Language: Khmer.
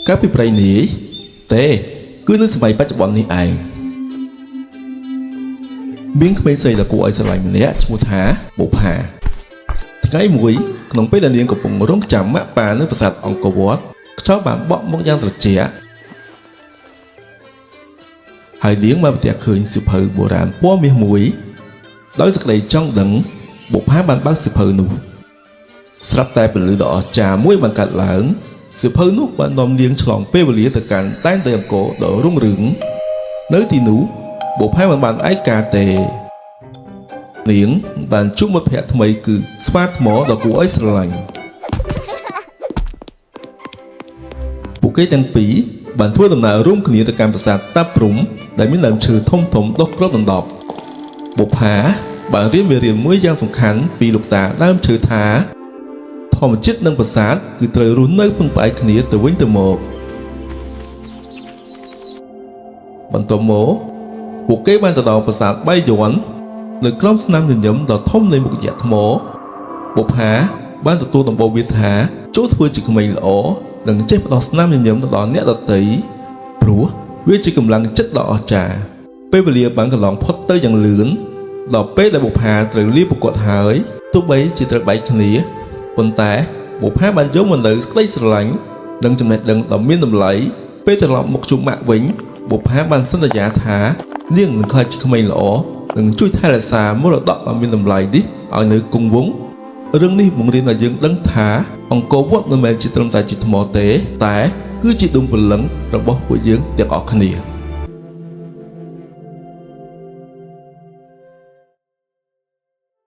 កាលពីព្រៃនេះទេគឺនៅសម័យបច្ចុប្បន្ននេះឯងមានក្មេងស្រីដ៏គួរឲ្យស្រឡាញ់ម្នាក់ឈ្មោះថាបុប្ផាថ្ងៃមួយក្នុងពេលដែលនាងកំពុងរង់ចាំម៉ាក់ប៉ានៅប្រាសាទអង្គរវត្តខ្យល់បានបក់មកយ៉ាងត្រជាក់ហើយនាងបានប្រទះឃើញសៀវភៅបុរាណពណ៌មាសមួយដោយសេចក្តីចង់ដឹងបុប្ផាបានបើកសៀវភៅនោះស្រាប់តែពលិដ៏អស្ចារ្យមួយបានកាត់ឡើងសៀវភៅនោះបាននាំនាងឆ្លងពេលវេលាទៅកាន់ដែនដីអង្គរដ៏រុងរឿងនៅទីនោះបុប្ផាមិនបានឯកាទេនាងបានជួបមិត្តភក្តិថ្មីគឺស្វាថ្មដ៏គួរឲ្យស្រឡាញ់ពួកគេទាំងពីរបានធ្វើដំណើររួមគ្នាទៅកាន់ប្រាសាទតាព្រំដែលមានដើមឈើធំៗដុះគ្របដណ្ដប់បុប្ផាបានរៀនមេរៀនមួយយ៉ាងសំខាន់ពីលោកតាដើមឈើថាធម្មជាតិនិងប្រាសាទគឺត្រូវរស់នៅពឹងផ្អែកគ្នាទៅវិញទៅមកបន្ទាប់មកពួកគេបានទៅដល់ប្រាសាទបាយ័ននៅក្រោមស្នាមញញឹមដ៏ធំនៃមុខយៈថ្មបុប្ផាបានទទួលដំបូន្មានថាចូលធ្វើជាក្មេងល្អនិងចេះផ្ដោះស្នាមញញឹមទៅដល់អ្នកដទៃព្រោះវាជាកម្លាំងចិត្តដ៏អស្ចារ្យពេលវេលាបានកន្លងផុតទៅយ៉ាងលឿនដល់ពេលដែលបុប្ផាត្រូវលាប្រកួតហើយទោះបីជាត្រូវបែកគ្នាប៉ុន្តែបុប្ផាបានយកមកនៅក្តីស្រឡាញ់និងចំណេះដឹងដ៏មានតម្លៃពេលត្រឡប់មកជួបម៉ាក់វិញបុប្ផាបានសន្យាថានាងនឹងក្លាយជាក្មេងល្អនិងជួយថែរក្សាមរតកដ៏មានតម្លៃនេះឲ្យនៅគង់វង្សរឿងនេះបង្រៀនឲ្យយើងដឹងថាអង្គរវត្តមិនមែនជាត្រឹមតែជាថ្មទេតែគឺជាដួងព្រលឹងរបស់ពួកយើងទាំងអស់គ្នា